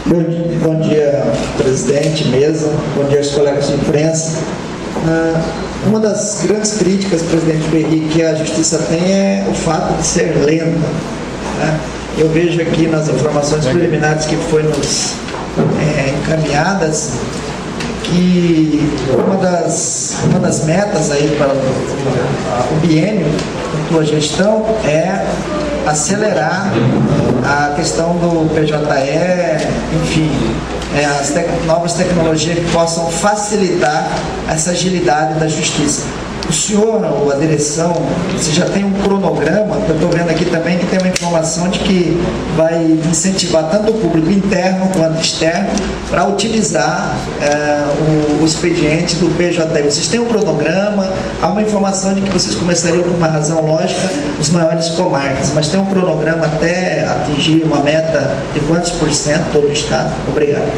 Bom dia, presidente, mesa, bom dia aos colegas de imprensa. Uma das grandes críticas, presidente Berri, que a Justiça tem é o fato de ser lenta, né? Eu vejo aqui nas informações preliminares que foi nos encaminhadas que uma das metas aí para o biênio da tua gestão é acelerar a questão do PJE, enfim, as novas tecnologias que possam facilitar essa agilidade da justiça. O senhor, ou a direção, você já tem um cronograma? Eu estou vendo aqui também que tem uma informação de que vai incentivar tanto o público interno quanto externo para utilizar o expediente do PJE. Vocês têm um cronograma? Há uma informação de que vocês começariam, por uma razão lógica, os maiores comarcas, mas tem um cronograma até atingir uma meta de quantos por cento todo o Estado? Obrigado.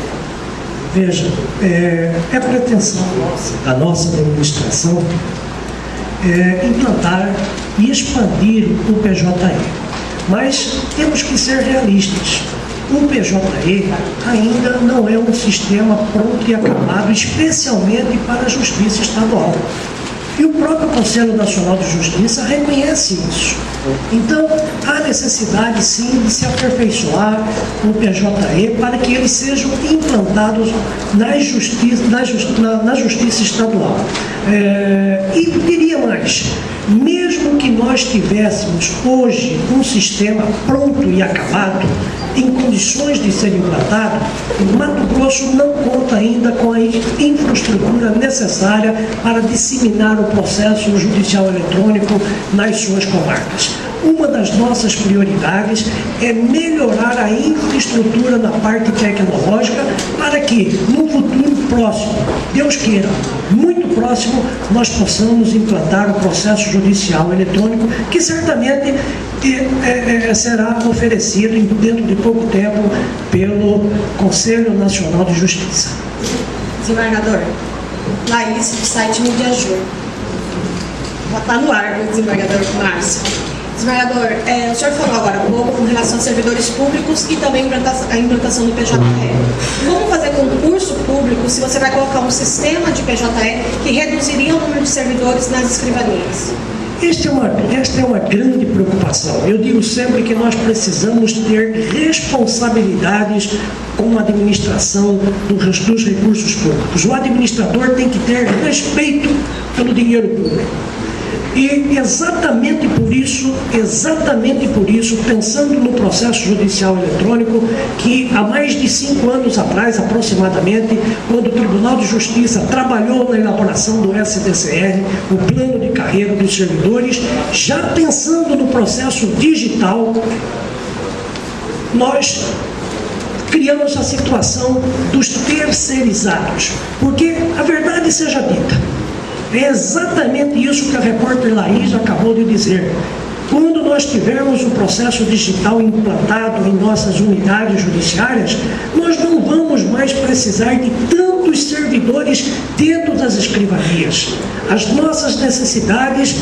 Veja, é pretensão da nossa administração implantar e expandir o PJE. Mas temos que ser realistas. O PJE ainda não é um sistema pronto e acabado, especialmente para a Justiça Estadual. E o próprio Conselho Nacional de Justiça reconhece isso. Então, há necessidade, sim, de se aperfeiçoar o PJE para que eles sejam implantados na Justiça Estadual. E diria mais, mesmo que nós tivéssemos hoje um sistema pronto e acabado, em condições de ser implantado, o Mato Grosso não conta ainda com a infraestrutura necessária para disseminar o processo judicial eletrônico nas suas comarcas. Uma das nossas prioridades é melhorar a infraestrutura na parte tecnológica para que, no futuro próximo, Deus queira, muito próximo, nós possamos implantar o processo judicial eletrônico, que certamente será oferecido dentro de pouco tempo pelo Conselho Nacional de Justiça. Desembargador, Laís, do site Mediajur. Já está no ar, desembargador Márcio. Desembargador, o senhor falou agora há pouco com relação a servidores públicos e também a implantação do PJE. Como fazer concurso público se você vai colocar um sistema de PJE que reduziria o número de servidores nas escrivanias? Esta é uma grande preocupação. Eu digo sempre que nós precisamos ter responsabilidades com a administração dos recursos públicos. O administrador tem que ter respeito pelo dinheiro público. E exatamente por isso, pensando no processo judicial eletrônico, que há mais de 5 anos atrás, aproximadamente, quando o Tribunal de Justiça trabalhou na elaboração do SDCR, o plano de carreira dos servidores, já pensando no processo digital, nós criamos a situação dos terceirizados. Porque a verdade seja dita, é exatamente isso que a repórter Laís acabou de dizer. Quando nós tivermos o processo digital implantado em nossas unidades judiciárias, nós não vamos mais precisar de tantos servidores dentro das escrivanias. As nossas necessidades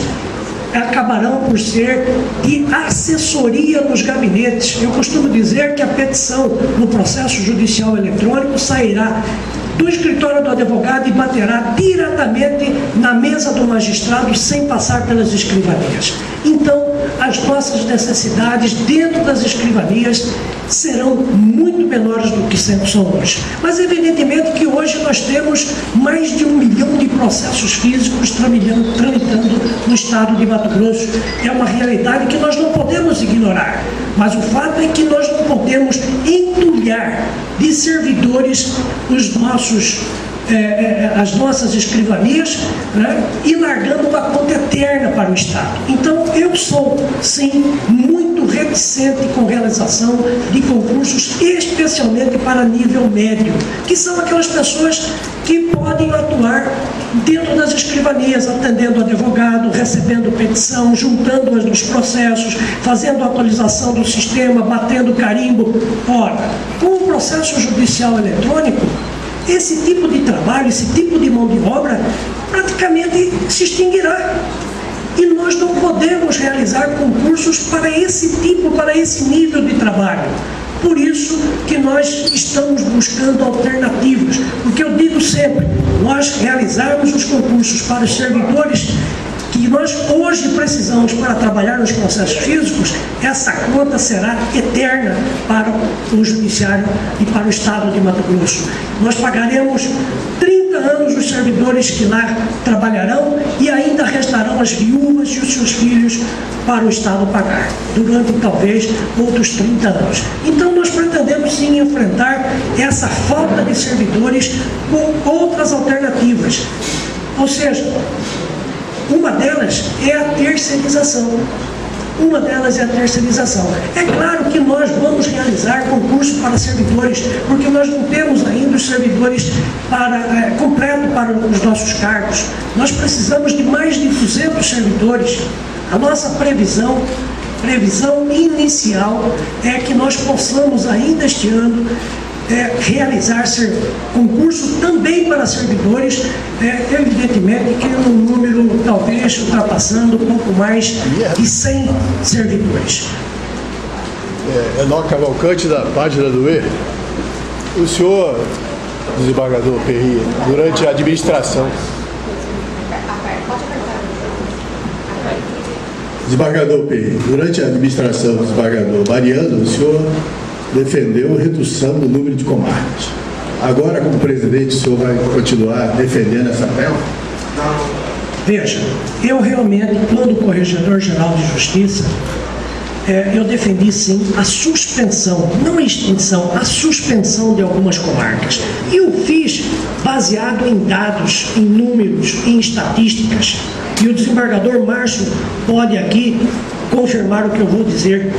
acabarão por ser de assessoria nos gabinetes. Eu costumo dizer que a petição no processo judicial eletrônico sairá do escritório do advogado e baterá diretamente na mesa do magistrado sem passar pelas escrivanias. Então, as nossas necessidades dentro das escrivanias serão muito menores do que sempre são hoje. Mas, evidentemente, que hoje nós temos mais de 1 milhão de processos físicos tramitando no estado de Mato Grosso. É uma realidade que nós não podemos ignorar. Mas o fato é que nós não podemos entulhar de servidores as nossas escrivanias, né, e largando uma conta eterna para o Estado. Então, eu sou, sim, muito reticente com realização de concursos, especialmente para nível médio, que são aquelas pessoas que podem atuar dentro das escrivanias, atendendo advogado, recebendo petição, juntando-as nos processos, fazendo atualização do sistema, batendo carimbo. Ora, com o processo judicial eletrônico, esse tipo de trabalho, esse tipo de mão de obra, praticamente se extinguirá. E nós não podemos realizar concursos para esse nível de trabalho. Por isso que nós estamos buscando alternativas, porque eu digo sempre, nós realizarmos os concursos para os servidores que nós hoje precisamos para trabalhar nos processos físicos, essa conta será eterna para o Judiciário e para o Estado de Mato Grosso. Nós pagaremos 30 anos os servidores que lá trabalharão e ainda restarão as viúvas e os seus filhos para o Estado pagar, durante talvez outros 30 anos. Então nós pretendemos sim enfrentar essa falta de servidores com outras alternativas. Ou seja, uma delas é a terceirização. É claro que nós vamos realizar concurso para servidores, porque nós não temos ainda os servidores completo para os nossos cargos. Nós precisamos de mais de 200 servidores. A nossa previsão inicial é que nós possamos ainda este ano realizar concurso também para servidores, evidentemente que num número talvez ultrapassando um pouco mais de 100 servidores. Enoque Cavalcante, da página do E. O senhor, desembargador Perry, durante a administração... Desembargador Perry, durante a administração do desembargador Mariano, o senhor defendeu a redução do número de comarcas. Agora, como presidente, o senhor vai continuar defendendo essa tela? Veja, eu realmente, quando Corregedor-Geral de Justiça, eu defendi sim a suspensão, não a extinção, a suspensão de algumas comarcas. E o fiz baseado em dados, em números, em estatísticas. E o desembargador Márcio pode aqui confirmar o que eu vou dizer.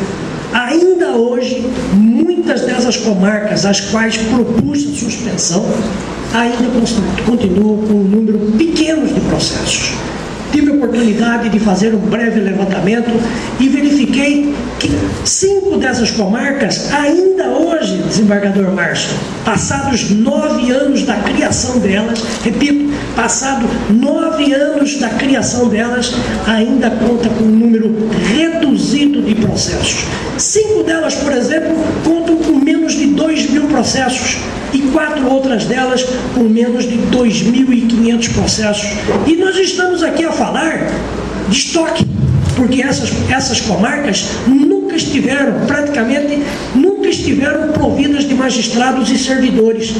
Ainda hoje, muitas dessas comarcas, as quais propus a suspensão, ainda continuam com um número pequeno de processos. Tive a oportunidade de fazer um breve levantamento e verifiquei que 5 dessas comarcas, ainda hoje, desembargador Márcio, passados 9 anos da criação delas, repito, passado 9 anos da criação delas, ainda conta com um número reduzido de processos. 5 delas, por exemplo, contam com menos de 2.000 processos e 4 outras delas com menos de 2.500 processos. E nós estamos aqui a falar de estoque, porque essas comarcas praticamente nunca estiveram providas de magistrados e servidores.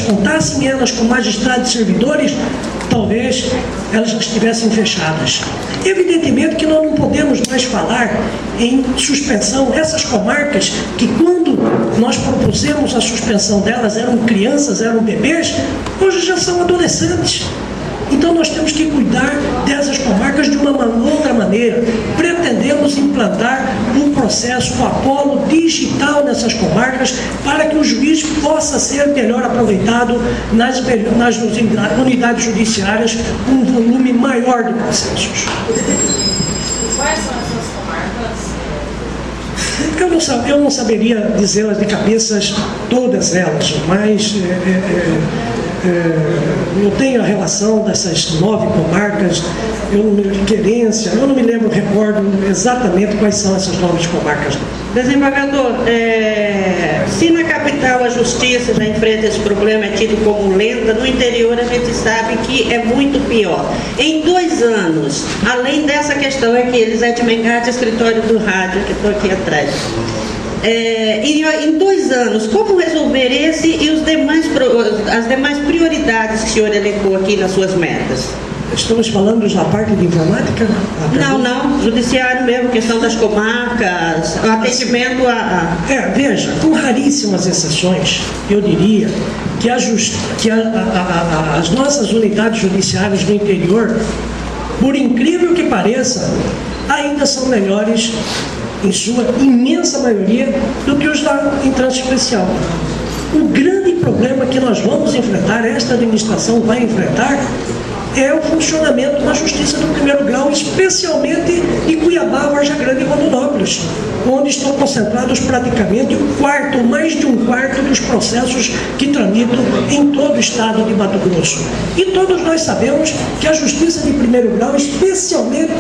Contassem elas com magistrados e servidores, talvez elas já estivessem fechadas. Evidentemente que nós não podemos mais falar em suspensão. Essas comarcas que, quando nós propusemos a suspensão delas, eram crianças, eram bebês, hoje já são adolescentes. Então nós temos que cuidar dessas comarcas de uma outra maneira. Pretendemos implantar um processo, o Apolo digital nessas comarcas, para que o juiz possa ser melhor aproveitado nas unidades judiciárias com um volume maior de processos. Quais são essas comarcas? Eu não saberia dizê-las de cabeças, todas elas, mas eu tenho a relação dessas 9 comarcas, querência, eu não me recordo exatamente quais são essas 9 comarcas. Desembargador, se na capital a justiça já enfrenta esse problema, é tido como lenta, no interior a gente sabe que é muito pior. Em 2 anos, além dessa questão, é que Elisete Mengatti, escritório do rádio, que estou aqui atrás, em 2 anos, como resolver esse e as demais prioridades que o senhor elencou aqui nas suas metas? Estamos falando da parte de informática? Não, judiciário mesmo, questão das comarcas, atendimento veja, com raríssimas exceções, eu diria que as nossas unidades judiciárias do interior, por incrível que pareça, ainda são melhores, em sua imensa maioria, do que os em trânsito especial. O grande problema que nós vamos enfrentar, esta administração vai enfrentar, é o funcionamento da justiça do primeiro grau, especialmente em Cuiabá, Vargem Grande e Rondonópolis, onde estão concentrados praticamente mais de um quarto dos processos que tramitam em todo o estado de Mato Grosso. E todos nós sabemos que a justiça de primeiro grau, especialmente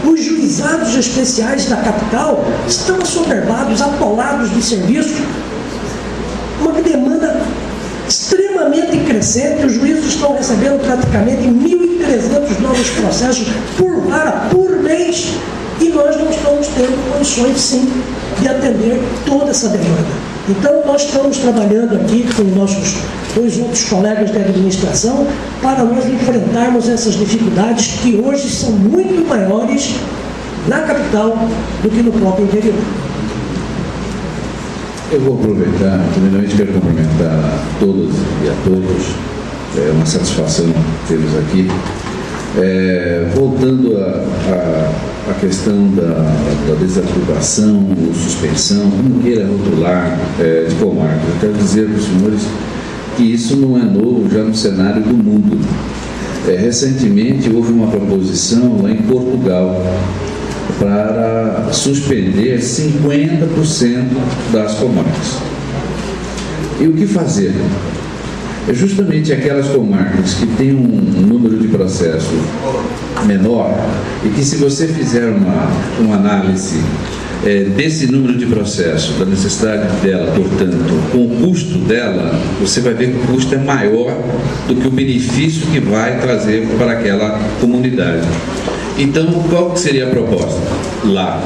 os juizados especiais da capital, estão assoberbados, atolados de serviço. uma demanda extremamente crescente. Os juízes estão recebendo praticamente 1.300 novos processos por vara, por mês, e nós não estamos tendo condições, sim, de atender toda essa demanda. Então, nós estamos trabalhando aqui com nossos 2 outros colegas da administração para nós enfrentarmos essas dificuldades que hoje são muito maiores na capital do que no próprio interior. Eu vou aproveitar, primeiramente quero cumprimentar a todas e a todos, é uma satisfação tê-los aqui. Voltando à questão da desativação ou suspensão, como queira rotular, de comarcas, eu quero dizer para os senhores que isso não é novo já no cenário do mundo. Recentemente houve uma proposição lá em Portugal para suspender 50% das comarcas. E o que fazer? É justamente aquelas comarcas que têm um número de processo menor e que, se você fizer uma análise desse número de processo, da necessidade dela, portanto, com o custo dela, você vai ver que o custo é maior do que o benefício que vai trazer para aquela comunidade. Então, qual que seria a proposta? Lá,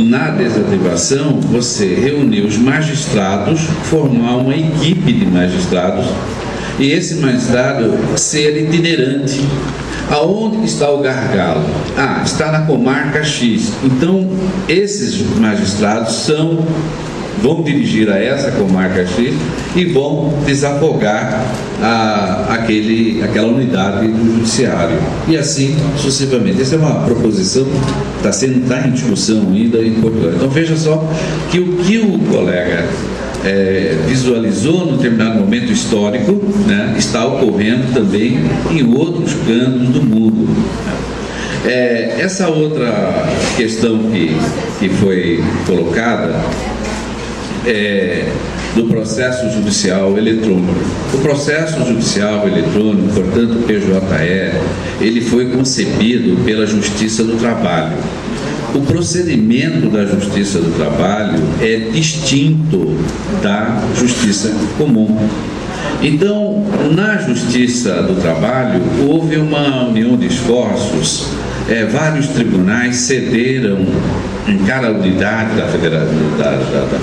na desativação, você reunir os magistrados, formar uma equipe de magistrados, e esse magistrado ser itinerante. Aonde está o gargalo? Está na comarca X. Então, esses magistrados vão dirigir a essa comarca X e vão desafogar aquela unidade do judiciário. E assim sucessivamente. Essa é uma proposição que está em discussão ainda em Portugal. Então veja só que o que o colega visualizou num determinado momento histórico, né, está ocorrendo também em outros cantos do mundo. Essa outra questão que foi colocada do processo judicial eletrônico. O processo judicial eletrônico, portanto, o PJE, ele foi concebido pela Justiça do Trabalho. O procedimento da Justiça do Trabalho é distinto da Justiça Comum. Então, na Justiça do Trabalho, houve uma união de esforços, vários tribunais cederam em cada unidade da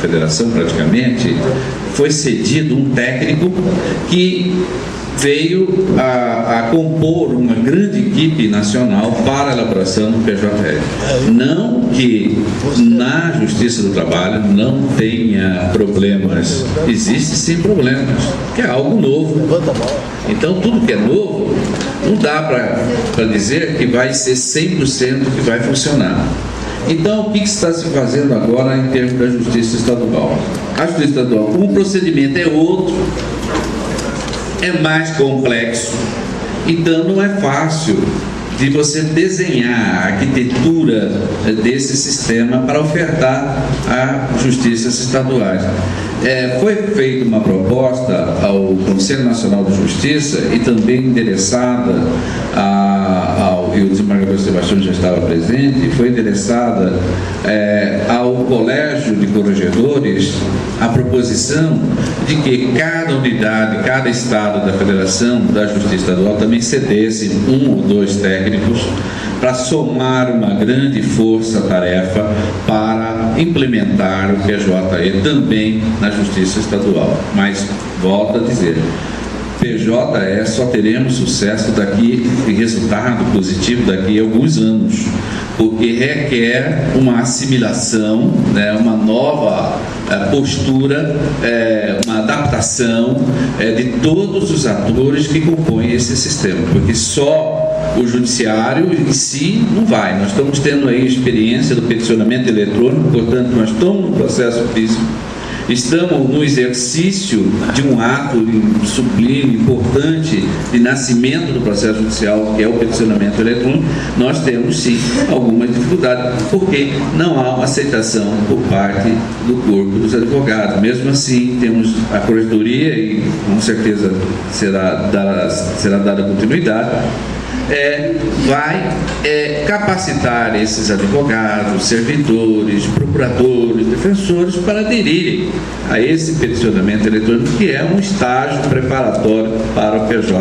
federação, praticamente, foi cedido um técnico que veio a compor uma grande equipe nacional para a elaboração do PJE. Não que na Justiça do Trabalho não tenha problemas, existe sim problemas, que é algo novo. Então, tudo que é novo, não dá para dizer que vai ser 100% que vai funcionar. Então, o que está se fazendo agora em termos da Justiça Estadual? A Justiça Estadual, o procedimento é outro, é mais complexo, então não é fácil de você desenhar a arquitetura desse sistema para ofertar a justiças estaduais. Foi feita uma proposta ao Conselho Nacional de Justiça e também endereçada e o desembargador Sebastião já estava presente, foi endereçada ao Colégio de Corregedores a proposição de que cada unidade, cada estado da Federação da Justiça Estadual também cedesse 1 ou 2 técnicos para somar uma grande força-tarefa para implementar o PJE também na Justiça Estadual. Mas, volto a dizer, PJE só teremos sucesso e resultado positivo daqui a alguns anos, porque requer uma assimilação, né, uma nova postura, uma adaptação de todos os atores que compõem esse sistema, porque só o judiciário em si não vai. Nós estamos tendo aí experiência do peticionamento eletrônico, portanto nós estamos no processo físico, estamos no exercício de um ato sublime, importante, de nascimento do processo judicial, que é o peticionamento eletrônico. Nós temos sim alguma dificuldade, porque não há uma aceitação por parte do corpo dos advogados. Mesmo assim, temos a corregedoria e com certeza será dada continuidade, vai capacitar esses advogados, servidores, procuradores, defensores para aderirem a esse peticionamento eletrônico, que é um estágio preparatório para o PJE.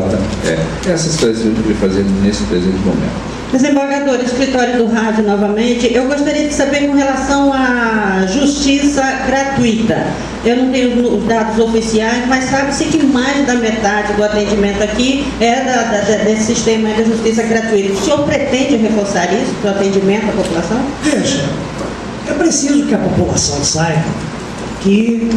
Essas coisas que eu queria fazer nesse presente momento. Desembargador, escritório do rádio novamente, eu gostaria de saber com relação à justiça gratuita. Eu não tenho os dados oficiais, mas sabe-se que mais da metade do atendimento aqui é desse sistema da justiça gratuita. O senhor pretende reforçar isso para o atendimento à população? Veja, é preciso que a população saiba que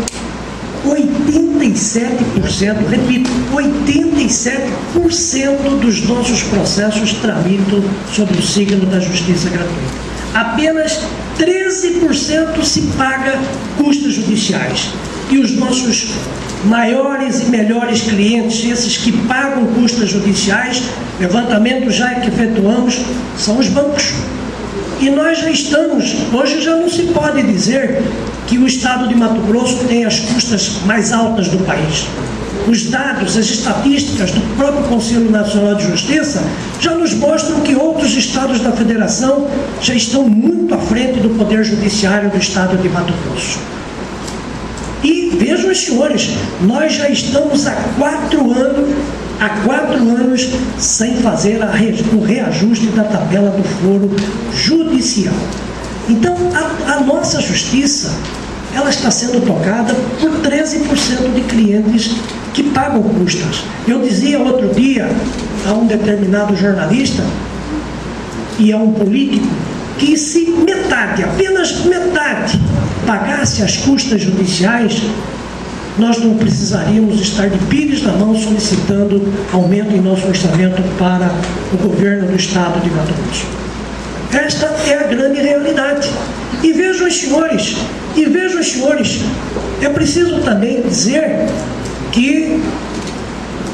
87%, repito, 87% dos nossos processos tramitam sob o signo da justiça gratuita. Apenas 13% se paga custos judiciais. E os nossos maiores e melhores clientes, esses que pagam custas judiciais, levantamento já que efetuamos, são os bancos. E nós já estamos, hoje já não se pode dizer que o estado de Mato Grosso tem as custas mais altas do país. Os dados, as estatísticas do próprio Conselho Nacional de Justiça já nos mostram que outros estados da federação já estão muito à frente do Poder Judiciário do estado de Mato Grosso. E vejam os senhores, nós já estamos há 4 anos sem fazer o reajuste da tabela do foro judicial. Então, a nossa justiça, ela está sendo tocada por 13% de clientes que pagam custas. Eu dizia outro dia a um determinado jornalista e a um político que se metade, apenas metade, pagasse as custas judiciais, nós não precisaríamos estar de pires na mão solicitando aumento em nosso orçamento para o governo do estado de Mato Grosso. Esta é a grande realidade. E vejam os senhores, é preciso também dizer que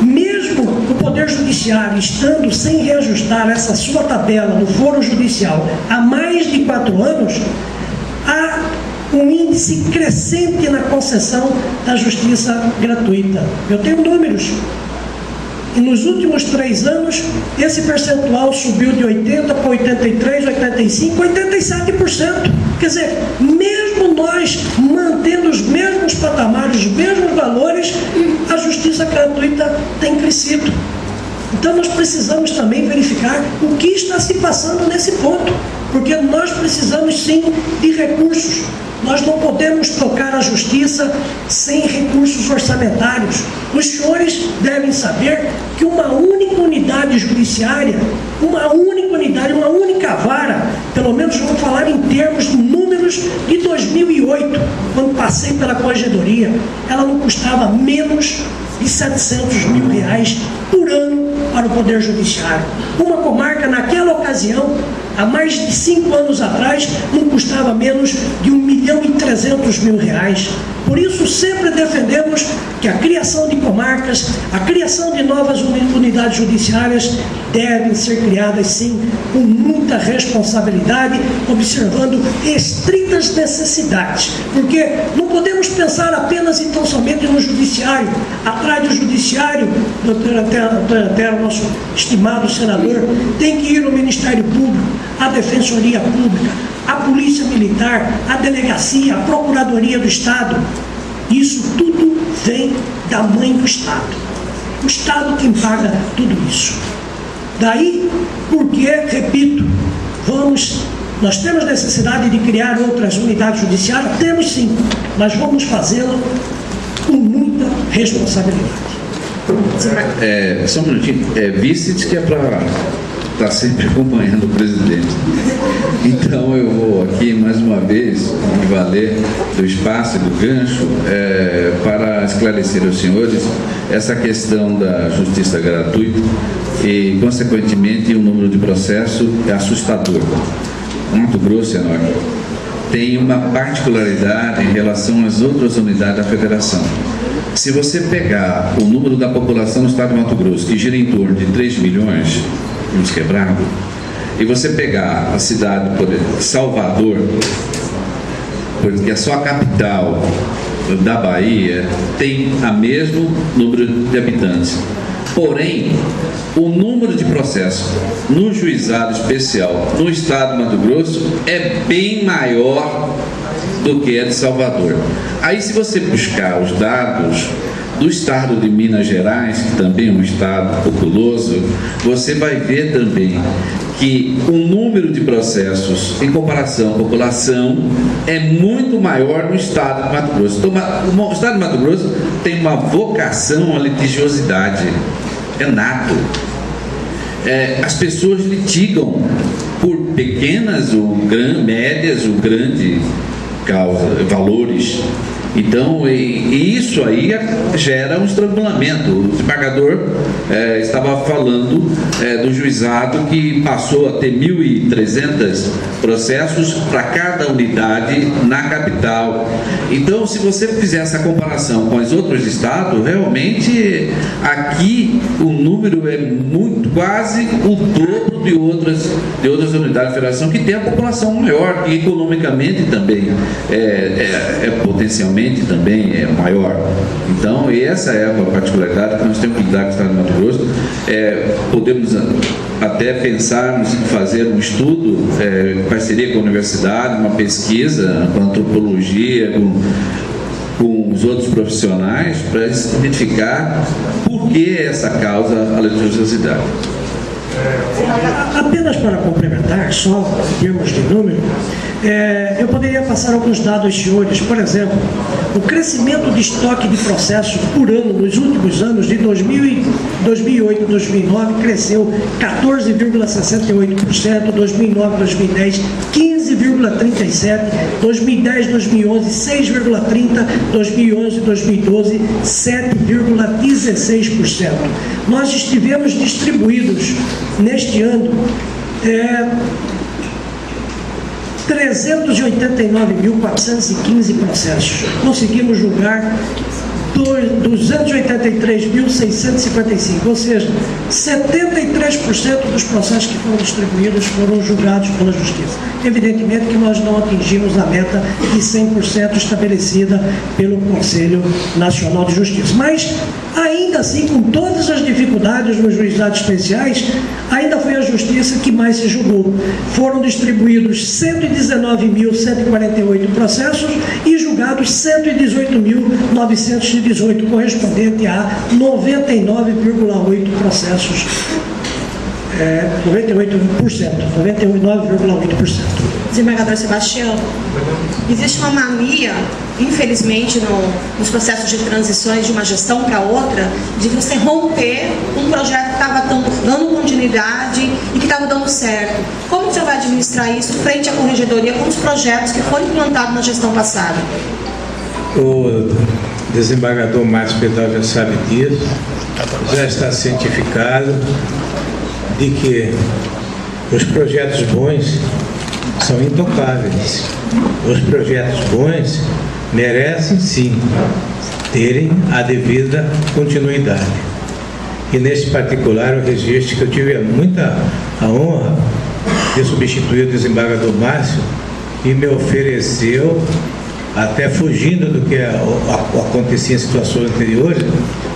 mesmo o Poder Judiciário estando sem reajustar essa sua tabela no foro judicial há mais de 4 anos, há um índice crescente na concessão da justiça gratuita. Eu tenho números. E nos últimos 3 anos, esse percentual subiu de 80% para 83%, 85%, 87%. Quer dizer, mesmo nós mantendo os mesmos patamares, os mesmos valores, a justiça gratuita tem crescido. Então nós precisamos também verificar o que está se passando nesse ponto, porque nós precisamos sim de recursos. Nós não podemos tocar a justiça sem recursos orçamentários. Os senhores devem saber que uma única unidade judiciária, uma única vara, pelo menos vamos falar em termos de números de 2008, quando passei pela corregedoria, ela não custava menos de R$700 mil por ano para o Poder Judiciário. Uma comarca, naquela ocasião, há mais de 5 anos atrás, não custava menos de R$1.300.000. Por isso, sempre defendemos que a criação de comarcas, a criação de novas unidades judiciárias devem ser criadas, sim, com muita responsabilidade, observando estritas necessidades. Porque não podemos pensar apenas e tão somente no judiciário. Atrás do judiciário, até o nosso estimado senador, tem que ir no Ministério Público, a Defensoria Pública, a Polícia Militar, a Delegacia, a Procuradoria do Estado. Isso tudo vem da mãe do Estado. O Estado quem paga tudo isso. Daí, porque, repito, nós temos necessidade de criar outras unidades judiciárias? Temos sim, mas vamos fazê-lo com muita responsabilidade. Só um minutinho, vice que é para estar sempre acompanhando o presidente. Então eu vou aqui mais uma vez me valer do espaço e do gancho para esclarecer aos senhores essa questão da justiça gratuita e, consequentemente, o número de processos é assustador. Mato Grosso, tem uma particularidade em relação às outras unidades da federação. Se você pegar o número da população do estado de Mato Grosso, que gira em torno de 3 milhões, uns quebrados, e você pegar a cidade, por exemplo, Salvador, porque a sua capital da Bahia tem o mesmo número de habitantes. Porém, o número de processos no juizado especial no estado de Mato Grosso é bem maior do que é de Salvador. Aí, se você buscar os dados do estado de Minas Gerais, que também é um estado populoso, você vai ver também que o número de processos em comparação à população é muito maior no estado de Mato Grosso. Então, o estado de Mato Grosso tem uma vocação à litigiosidade, é nato. As pessoas litigam por pequenas ou médias ou grandes valores. Então, e isso aí gera um estrangulamento. O desembargador estava falando do juizado que passou a ter 1.300 processos para cada unidade na capital. Então, se você fizer essa comparação com os outros estados, realmente aqui o número é quase o dobro de outras unidades de federação que tem a população maior, que economicamente também potencialmente também é maior. Então, essa é uma particularidade que nós temos que lidar com o estado de Mato Grosso. Podemos até pensarmos em fazer um estudo, parceria com a universidade, uma pesquisa com antropologia, com os outros profissionais, para identificar por que essa causa a litigiosidade. Apenas para complementar, só em termos de número, eu poderia passar alguns dados aos senhores. Por exemplo, o crescimento de estoque de processos por ano nos últimos anos, de 2008 a 2009, cresceu 14,68%, 2009 a 2010, 15,37%, 2010 2011, 6,30%, 2011 2012, 7,16%. Nós estivemos distribuídos neste ano 389.415 processos. Conseguimos julgar 283.655, ou seja, 73% dos processos que foram distribuídos foram julgados pela Justiça. Evidentemente que nós não atingimos a meta de 100% estabelecida pelo Conselho Nacional de Justiça. Mas, ainda assim, com todas as dificuldades nos juizados especiais, ainda foi a Justiça que mais se julgou. Foram distribuídos 119.148 processos e julgados 118.918, correspondente a 99,8 processos. 99,8%. Desembargador Sebastião, existe uma mania, infelizmente, nos processos de transições de uma gestão para outra, de você romper um projeto que estava dando continuidade e que estava dando certo. Como o senhor vai administrar isso frente à corregedoria com os projetos que foram implantados na gestão passada? O desembargador Márcio Pedal já sabe disso, já está cientificado de que os projetos bons são intocáveis. Os projetos bons merecem, sim, terem a devida continuidade. E nesse particular, o registro que eu tive muita honra de substituir o desembargador Márcio, e me ofereceu, até fugindo do que acontecia em situações anteriores,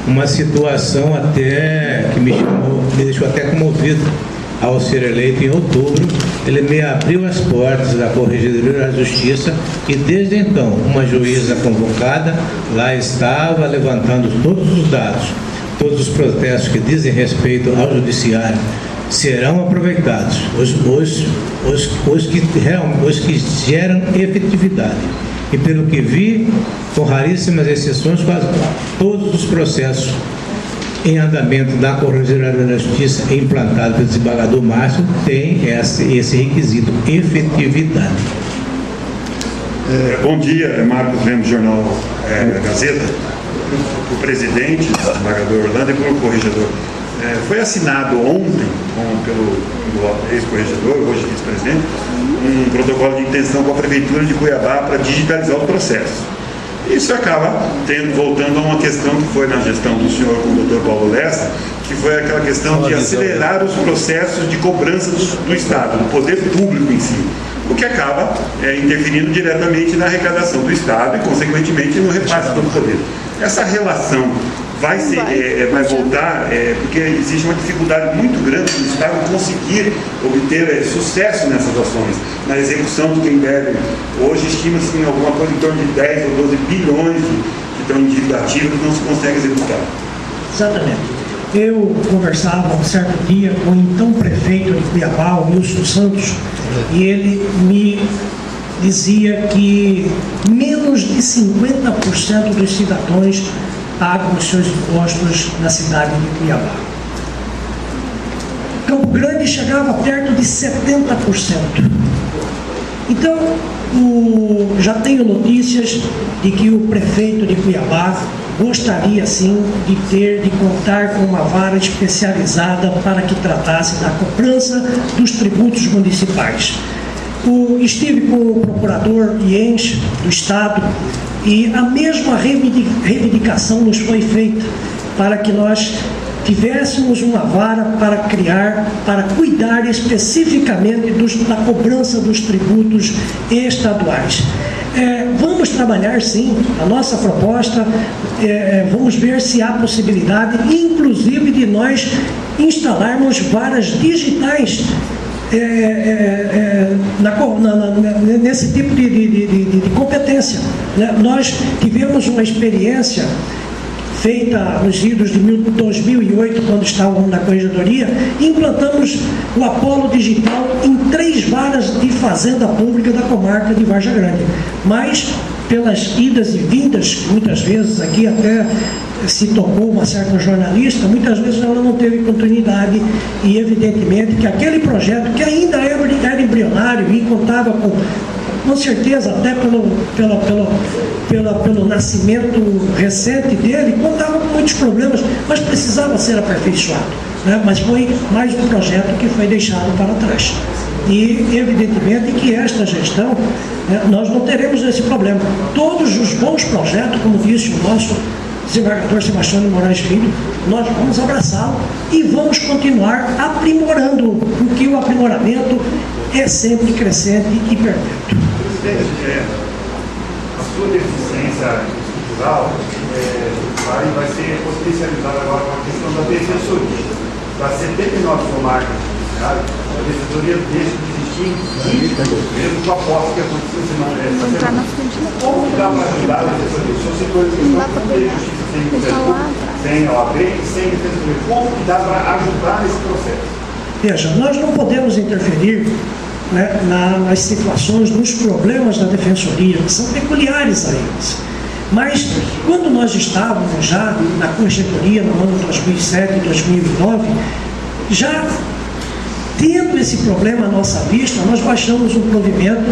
uma situação até que me deixou até comovido. Ao ser eleito em outubro, ele me abriu as portas da Corregedoria da Justiça e desde então uma juíza convocada lá estava levantando todos os dados, todos os protestos que dizem respeito ao judiciário serão aproveitados, os que geram efetividade. E pelo que vi, com raríssimas exceções, quase todos os processos em andamento da Corregedoria da Justiça implantado pelo desembargador Márcio tem esse requisito, efetividade. Bom dia, Marcos Lemos, Jornal Gazeta. O presidente, o desembargador Orlando, e pelo corregedor. Foi assinado ontem, pelo ex-corregedor, hoje vice-presidente, um protocolo de intenção com a Prefeitura de Cuiabá para digitalizar os processos. Isso acaba voltando a uma questão que foi na gestão do senhor com o doutor Paulo Lessa, que foi aquela questão de acelerar os processos de cobrança do Estado, do poder público em si, o que acaba interferindo diretamente na arrecadação do Estado e, consequentemente, no repasse do poder. Essa relação vai voltar, porque existe uma dificuldade muito grande do Estado conseguir obter sucesso nessas ações, na execução de quem deve. Hoje estima-se em alguma coisa em torno de 10 ou 12 bilhões que estão em dívida ativa e não se consegue executar. Exatamente. Eu conversava um certo dia com o então prefeito de Cuiabá, o Wilson Santos, e ele me dizia que menos de 50% dos cidadãos pagam os seus impostos na cidade de Cuiabá. Campo Grande chegava perto de 70%. Então, já tenho notícias de que o prefeito de Cuiabá gostaria, sim, de contar com uma vara especializada para que tratasse da cobrança dos tributos municipais. Estive com o procurador Iens do Estado e a mesma reivindicação nos foi feita para que nós tivéssemos uma vara para cuidar especificamente da cobrança dos tributos estaduais. Vamos trabalhar, sim, a nossa proposta, vamos ver se há possibilidade, inclusive, de nós instalarmos varas digitais nesse tipo de competência. Nós tivemos uma experiência feita nos idos de 2008, quando estávamos na corregedoria, implantamos o Apolo Digital em 3 varas de fazenda pública da comarca de Varja Grande. Mas, pelas idas e vindas, muitas vezes aqui até se tocou uma certa jornalista, muitas vezes ela não teve continuidade e, evidentemente, que aquele projeto, que ainda era embrionário e contava com certeza, até pelo nascimento recente dele, contava com muitos problemas, mas precisava ser aperfeiçoado, né? Mas foi mais um projeto que foi deixado para trás. E, evidentemente, que esta gestão, nós não teremos esse problema. Todos os bons projetos, como disse o nosso desembargador Sebastião Moraes Filho, nós vamos abraçá-lo e vamos continuar aprimorando, porque o aprimoramento é sempre crescente e perpétuo. A sua deficiência estrutural vai ser potencializada agora com a questão da defensoria. Para 79 comarcas, a defensoria deixa de existir mesmo com a posse que aconteceu semana passada. Como dá para ajudar a defensoria? São setores que não têm justiça sem OAB e sem defensoria. Como dá para ajudar nesse processo? Veja, nós não podemos interferir, né, nas situações, nos problemas da defensoria, que são peculiares a eles. Mas, quando nós estávamos já na corregedoria no ano 2007 e 2009, já tendo esse problema à nossa vista, nós baixamos um provimento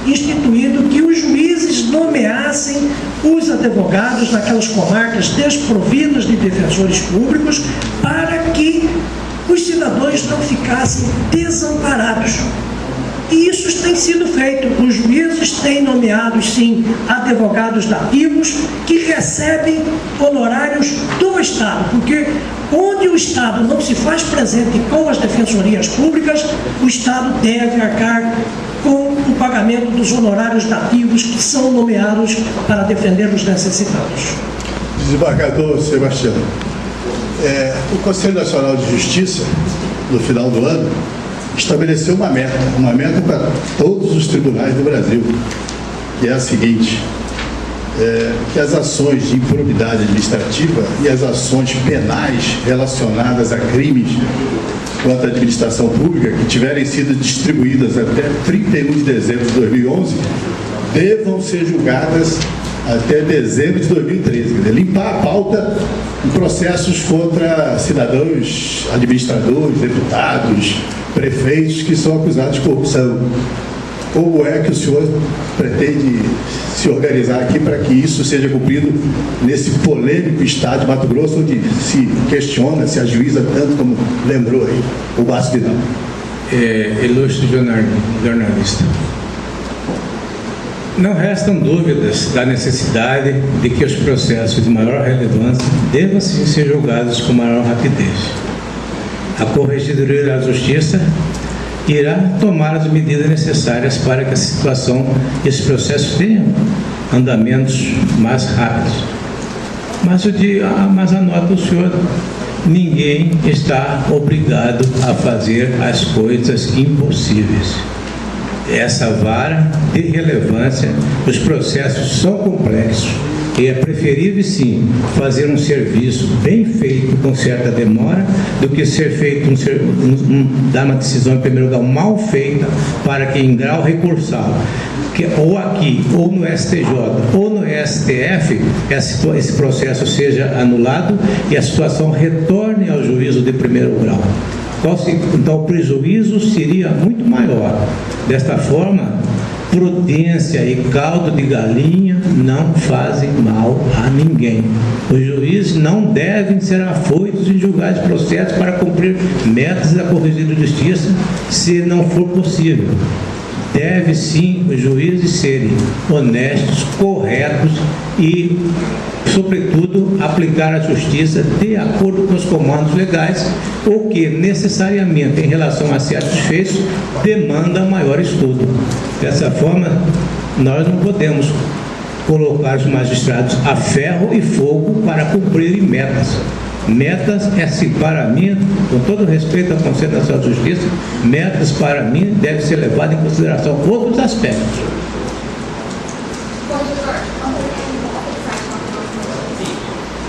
instituindo que os juízes nomeassem os advogados naquelas comarcas desprovidas de defensores públicos para que os cidadãos não ficassem desamparados. E isso tem sido feito. Os juízes têm nomeado, sim, advogados dativos que recebem honorários do Estado, porque onde o Estado não se faz presente com as defensorias públicas, o Estado deve arcar com o pagamento dos honorários dativos que são nomeados para defender os necessitados. Desembargador Sebastião, o Conselho Nacional de Justiça, no final do ano, estabeleceu uma meta para todos os tribunais do Brasil, que é a seguinte: que as ações de improbidade administrativa e as ações penais relacionadas a crimes contra a administração pública que tiverem sido distribuídas até 31 de dezembro de 2011 devam ser julgadas até dezembro de 2013, quer dizer, limpar a pauta em processos contra cidadãos, administradores, deputados, prefeitos que são acusados de corrupção. Como é que o senhor pretende se organizar aqui para que isso seja cumprido nesse polêmico estado de Mato Grosso, onde se questiona, se ajuiza tanto como lembrou aí o Basso Vidal? Ilustre jornalista, não restam dúvidas da necessidade de que os processos de maior relevância devam ser julgados com maior rapidez. A Corregedoria da Justiça irá tomar as medidas necessárias para que a situação, esse processo tenha andamentos mais rápidos. Mas anota o senhor, ninguém está obrigado a fazer as coisas impossíveis. Essa vara de relevância, os processos são complexos e é preferível, sim, fazer um serviço bem feito com certa demora do que ser feito dar uma decisão em primeiro lugar mal feita para que em grau recursal, ou aqui, ou no STJ, ou no STF, esse processo seja anulado e a situação retorne ao juízo de primeiro grau. Então o prejuízo seria muito maior. Desta forma, prudência e caldo de galinha não fazem mal a ninguém. Os juízes não devem ser afoitos em julgar esse processo para cumprir metas da Corregedoria de Justiça, se não for possível. Deve sim os juízes serem honestos, corretos e, sobretudo, aplicar a justiça de acordo com os comandos legais, o que necessariamente, em relação a certos feitos, demanda maior estudo. Dessa forma, nós não podemos colocar os magistrados a ferro e fogo para cumprirem metas. Metas, para mim, com todo respeito ao Conselho Nacional de Justiça, metas para mim devem ser levadas em consideração outros aspectos.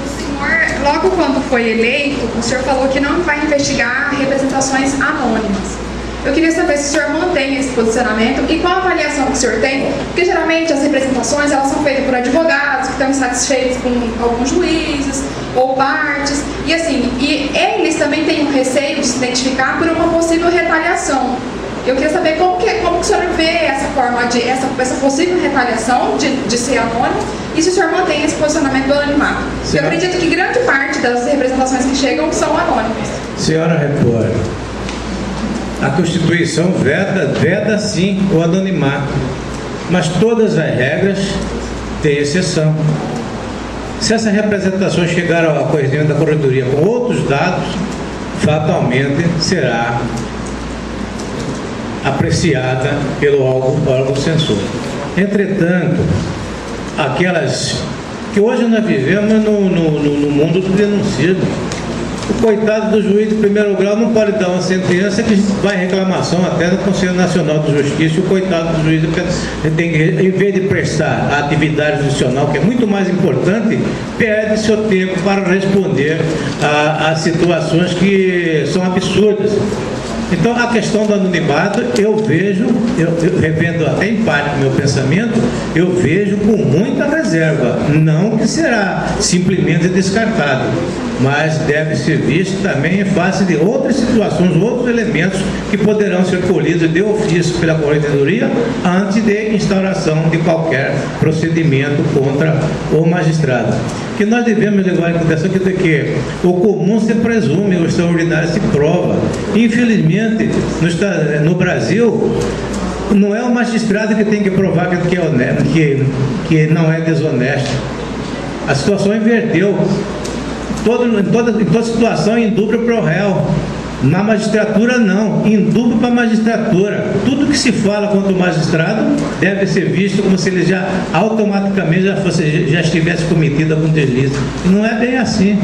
O senhor, logo quando foi eleito, o senhor falou que não vai investigar representações anônimas. Eu queria saber se o senhor mantém esse posicionamento e qual a avaliação que o senhor tem, porque geralmente as representações elas são feitas por advogados que estão insatisfeitos com alguns juízes ou partes, e assim, e eles também têm um receio de se identificar por uma possível retaliação. Eu queria saber como que o senhor vê essa forma de essa possível retaliação de ser anônimo e se o senhor mantém esse posicionamento do anonimato. Eu acredito que grande parte das representações que chegam são anônimas. Senhora repórter, a Constituição veda sim o anonimato, mas todas as regras têm exceção. Se essa representação chegar ao conhecimento da Corregedoria com outros dados, fatalmente será apreciada pelo órgão censor. Entretanto, aquelas que hoje nós vivemos no mundo do denuncismo, o coitado do juiz de primeiro grau não pode dar uma sentença que vai em reclamação até no Conselho Nacional de Justiça, e o coitado do juiz tem que, em vez de prestar a atividade judicial, que é muito mais importante, perde seu tempo para responder a situações que são absurdas. Então, a questão do anonimato, eu revendo até em parte o meu pensamento, eu vejo com muita reserva. Não que será simplesmente descartado, mas deve ser visto também em face de outras situações, outros elementos que poderão ser colhidos de ofício pela Corregedoria antes de instauração de qualquer procedimento contra o magistrado. Que nós devemos levar em consideração que o comum se presume, o extraordinário se prova. Infelizmente, no Brasil, não é o magistrado que tem que provar que é honesto, que não é desonesto. A situação inverteu. Em toda situação, em dúvida para o réu. Na magistratura, não. Em dúvida para a magistratura. Tudo que se fala contra o magistrado deve ser visto como se ele já automaticamente já estivesse cometido algum deslize. E não é bem assim.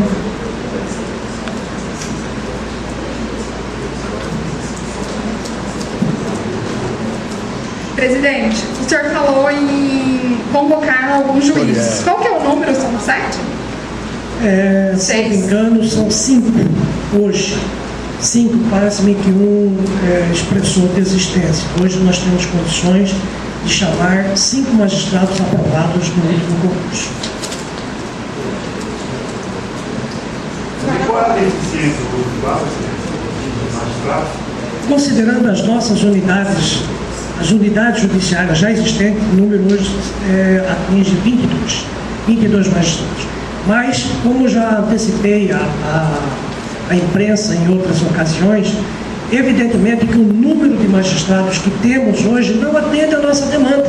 Presidente, o senhor falou em convocar alguns juízes. Qual que é o número? São 7? Se não me engano, são 5 hoje. 5, parece-me que um expressou desistência. Hoje nós temos condições de chamar 5 magistrados aprovados no último concurso. Qual é a deficiência do magistrado? Considerando as nossas unidades, as unidades judiciárias já existentes, o número hoje atinge 22 magistrados. Mas, como já antecipei a imprensa em outras ocasiões, evidentemente que o número de magistrados que temos hoje não atende à nossa demanda.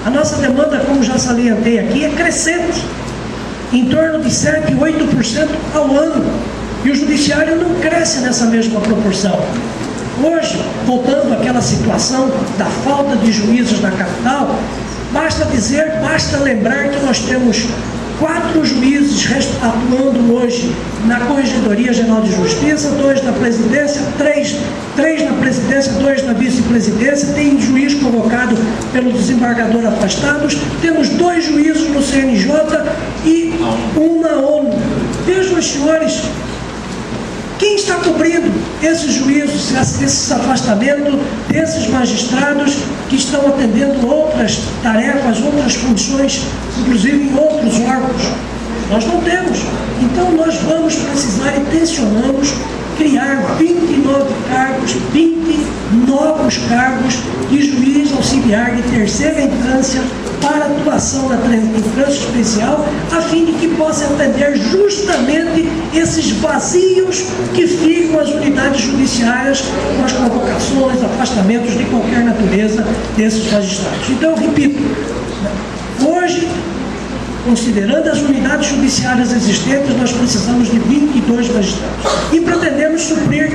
A nossa demanda, como já salientei aqui, é crescente, em torno de 7, 8% ao ano. E o judiciário não cresce nessa mesma proporção. Hoje, voltando àquela situação da falta de juízes na capital, basta lembrar que nós temos 4 juízes atuando hoje na Corregedoria Geral de Justiça, 2 na presidência, 3 na presidência, 2 na vice-presidência, tem juiz convocado pelo desembargador afastados, temos 2 juízes no CNJ e 1 na ONU. Vejam os senhores, quem está cobrindo esses juízos, esses afastamentos desses magistrados que estão atendendo outras tarefas, outras funções, inclusive em outros órgãos? Nós não temos. Então nós vamos precisar e tensionamos criar 29 cargos, 20 novos cargos de juiz auxiliar de terceira instância para atuação na instância especial, a fim de que possa atender justamente esses vazios que ficam as unidades judiciárias com as convocações, afastamentos de qualquer natureza desses magistrados. Então, eu repito, hoje, considerando as unidades judiciárias existentes, nós precisamos de 22 magistrados. E pretendemos suprir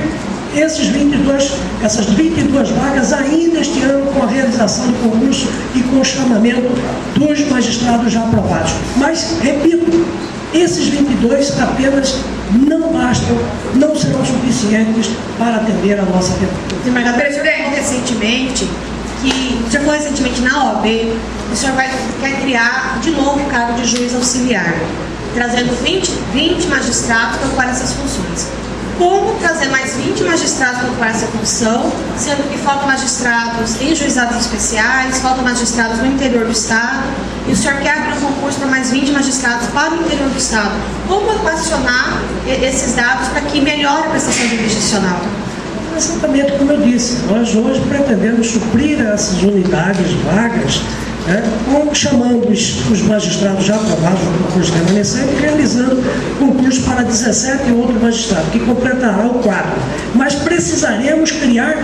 essas 22 vagas ainda este ano com a realização do concurso e com o chamamento dos magistrados já aprovados. Mas, repito, esses 22 apenas não bastam, não serão suficientes para atender a nossa demanda. Recentemente, o senhor foi recentemente na OAB, o senhor quer criar de novo o cargo de juiz auxiliar, trazendo 20 magistrados para ocupar essas funções. Como trazer mais 20 magistrados para ocupar essa função, sendo que faltam magistrados em juizados especiais, faltam magistrados no interior do Estado, e o senhor quer abrir um concurso para mais 20 magistrados para o interior do Estado? Como equacionar esses dados para que melhore a prestação jurisdicional? Exatamente como eu disse, nós hoje pretendemos suprir essas unidades vagas, chamando os magistrados já aprovados no concurso remanescente e realizando concurso para 17 outros magistrados, que completará o quadro. Mas precisaremos criar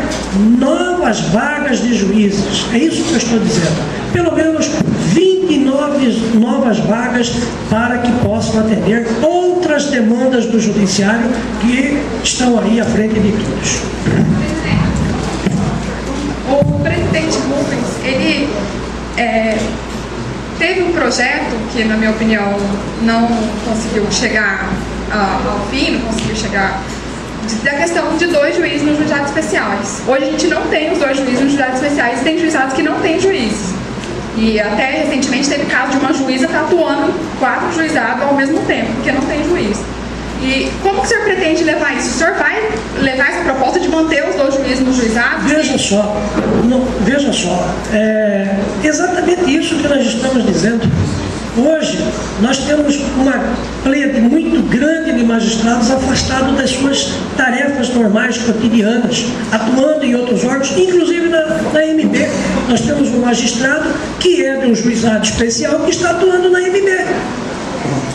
novas vagas de juízes, é isso que eu estou dizendo. Pelo menos 29 novas vagas para que possam atender outras demandas do judiciário que estão aí à frente de todos. O presidente Rubens, ele teve um projeto que, na minha opinião, não conseguiu chegar ao fim, não conseguiu chegar, da questão de 2 juízes nos juizados especiais. Hoje a gente não tem os 2 juízes nos juizados especiais, tem juizados que não têm juízes. E até recentemente teve caso de uma juíza que está atuando em 4 juizados ao mesmo tempo, porque não tem juiz. E como que o senhor pretende levar isso? O senhor vai levar essa proposta de manter os 2 juízes nos juizados? Veja só, exatamente isso que nós estamos dizendo. Hoje, nós temos uma plebe muito grande de magistrados afastados das suas tarefas normais, cotidianas, atuando em outros órgãos, inclusive na MB. Nós temos um magistrado que é de um juizado especial que está atuando na MB.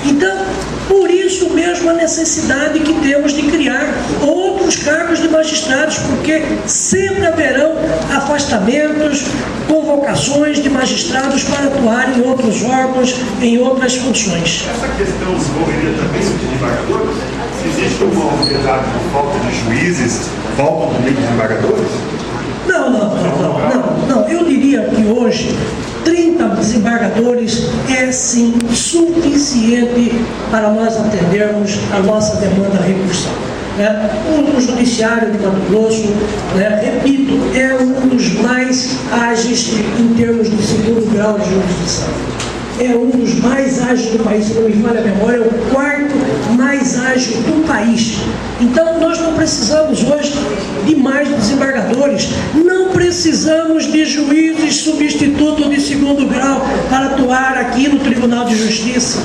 Então, por isso mesmo a necessidade que temos de criar outros cargos de magistrados, porque sempre haverão afastamentos, convocações de magistrados para atuar em outros órgãos, em outras funções. Essa questão envolveria também o desembargador? Se existe uma unidade de falta de juízes, faltam também desembargadores? Não. Eu diria que hoje 30 desembargadores é sim suficiente para nós atendermos a nossa demanda recursal. O judiciário de Mato Grosso, repito, é um dos mais ágeis em termos de segundo grau de jurisdição. É um dos mais ágeis do país, se não me falha a memória, é o 4º mais ágil do país. Então, nós não precisamos hoje de mais desembargadores, não precisamos de juízes substitutos de segundo grau para atuar aqui no Tribunal de Justiça.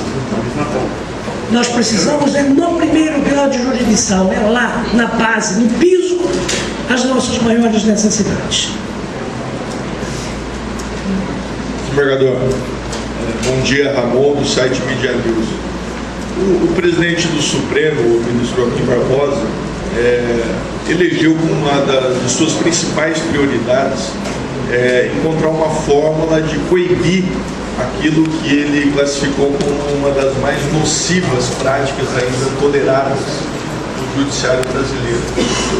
Nós precisamos no primeiro grau de jurisdição, lá, na base, no piso, as nossas maiores necessidades. Desembargador, bom dia, Ramon, do site Media News. O presidente do Supremo, o ministro Joaquim Barbosa, elegeu como uma das suas principais prioridades encontrar uma fórmula de coibir aquilo que ele classificou como uma das mais nocivas práticas ainda toleradas no judiciário brasileiro,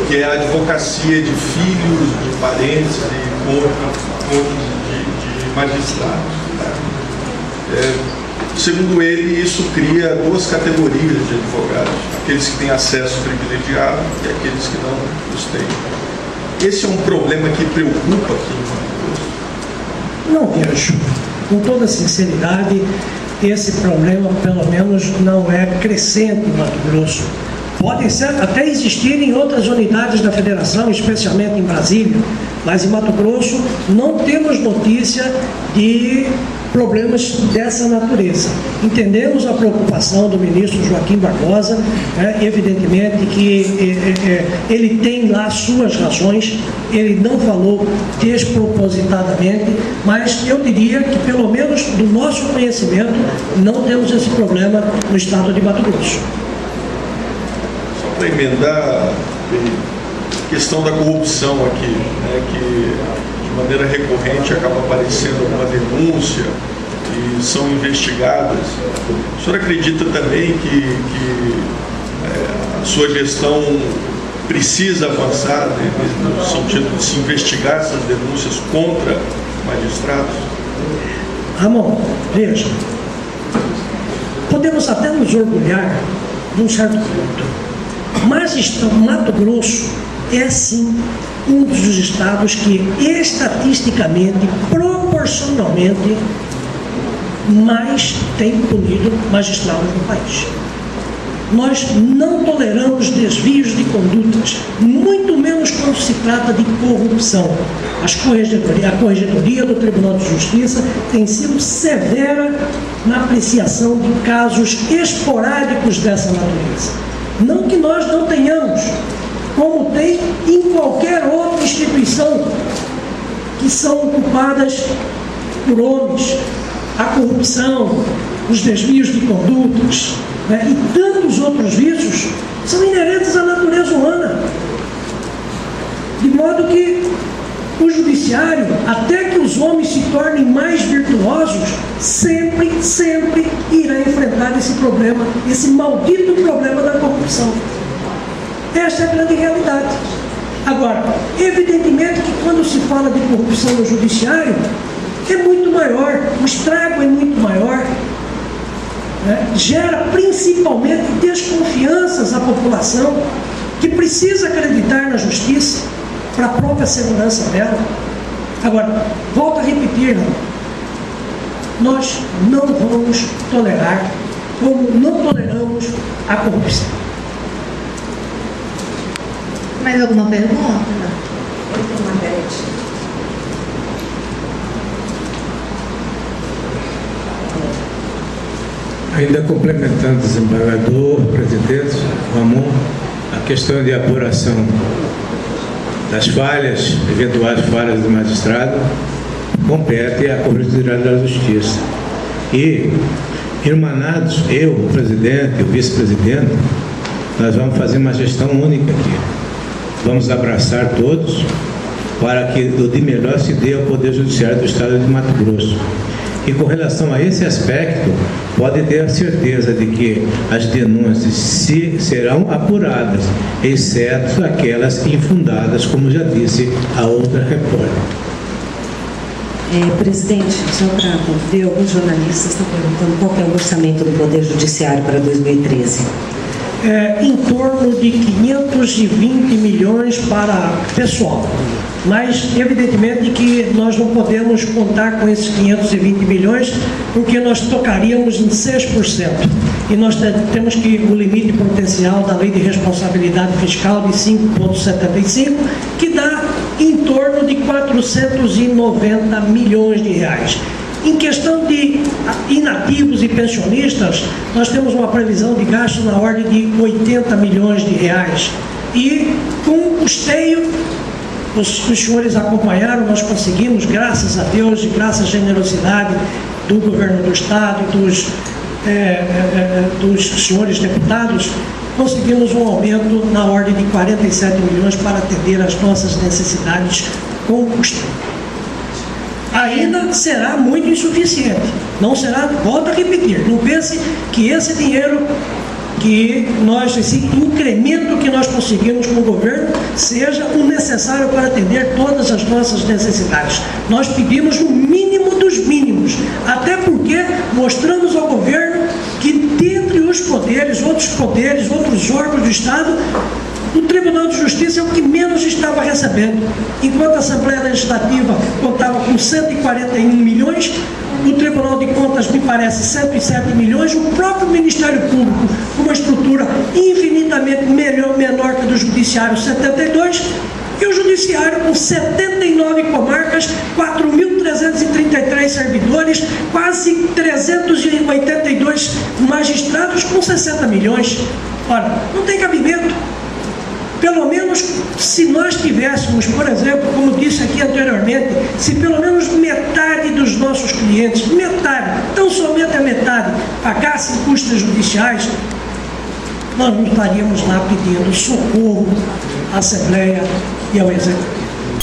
que é a advocacia de filhos, de parentes e cônjuges de magistrados. Segundo ele, isso cria duas categorias de advogados, aqueles que têm acesso privilegiado e aqueles que não os têm. Esse é um problema que preocupa aqui em Mato Grosso? Não vejo. Com toda sinceridade, esse problema, pelo menos, não é crescente em Mato Grosso. Podem até existir em outras unidades da federação, especialmente em Brasília, mas em Mato Grosso não temos notícia de problemas dessa natureza. Entendemos a preocupação do ministro Joaquim Barbosa, evidentemente que ele tem lá suas razões, ele não falou despropositadamente, mas eu diria que, pelo menos do nosso conhecimento, não temos esse problema no estado de Mato Grosso. Só para emendar a questão da corrupção aqui, né, que de maneira recorrente acaba aparecendo alguma denúncia e são investigadas. O senhor acredita também que a sua gestão precisa avançar no sentido de se investigar essas denúncias contra magistrados? Ramon, veja, podemos até nos orgulhar de um certo ponto, mas Mato Grosso é sim um dos estados que estatisticamente, proporcionalmente, mais tem punido magistrados no país. Nós não toleramos desvios de condutas, muito menos quando se trata de corrupção. A Corregedoria do Tribunal de Justiça tem sido severa na apreciação de casos esporádicos dessa natureza. Não que nós não tenhamos, como tem em qualquer outra instituição, que são ocupadas por homens, a corrupção, os desvios de condutas, e tantos outros vícios são inerentes à natureza humana. De modo que o judiciário, até que os homens se tornem mais virtuosos, sempre irá enfrentar esse problema, esse maldito problema da corrupção. Esta é a grande realidade. Agora, evidentemente que quando se fala de corrupção no judiciário, é muito maior, o estrago é muito maior, gera principalmente desconfianças à população, que precisa acreditar na justiça para a própria segurança dela. Agora, volto a repetir, nós não vamos tolerar, como não toleramos a corrupção. Mais alguma pergunta? Ainda complementando, desembargador, presidente Ramon, a questão de apuração das falhas, eventuais falhas do magistrado, compete à Corregedoria da Justiça. E, irmanados, eu, o presidente, o vice-presidente, nós vamos fazer uma gestão única aqui. Vamos abraçar todos para que o de melhor se dê ao Poder Judiciário do Estado de Mato Grosso. E com relação a esse aspecto, pode ter a certeza de que as denúncias serão apuradas, exceto aquelas infundadas, como já disse a outra repórter. Presidente, só para concluir, alguns jornalistas estão perguntando qual é o orçamento do Poder Judiciário para 2013. Em torno de 520 milhões para pessoal. Mas, evidentemente, que nós não podemos contar com esses 520 milhões, porque nós tocaríamos em 6%. E nós temos que o limite potencial da Lei de Responsabilidade Fiscal de 5,75, que dá em torno de 490 milhões de reais. Em questão de inativos e pensionistas, nós temos uma previsão de gasto na ordem de 80 milhões de reais. E com custeio, os senhores acompanharam, nós conseguimos, graças a Deus e graças à generosidade do governo do Estado e dos senhores deputados, conseguimos um aumento na ordem de 47 milhões para atender às nossas necessidades com custeio. Ainda será muito insuficiente. Não será, volto a repetir, não pense que esse dinheiro esse incremento que nós conseguimos com o governo seja o necessário para atender todas as nossas necessidades. Nós pedimos o mínimo dos mínimos, até porque porque mostramos ao governo que, dentre os poderes, outros órgãos do Estado, o Tribunal de Justiça é o que menos estava recebendo. Enquanto a Assembleia Legislativa contava com 141 milhões, o Tribunal de Contas, me parece, 107 milhões, o próprio Ministério Público, com uma estrutura infinitamente menor que a do Judiciário, 72, e o Judiciário, com 79 comarcas, 4.333 servidores, quase 382 magistrados, com 60 milhões. Ora, não tem cabimento. Pelo menos, se nós tivéssemos, por exemplo, como disse aqui anteriormente, se pelo menos metade dos nossos clientes, metade, tão somente a metade, pagassem custas judiciais, nós não estaríamos lá pedindo socorro à Assembleia e ao Executivo.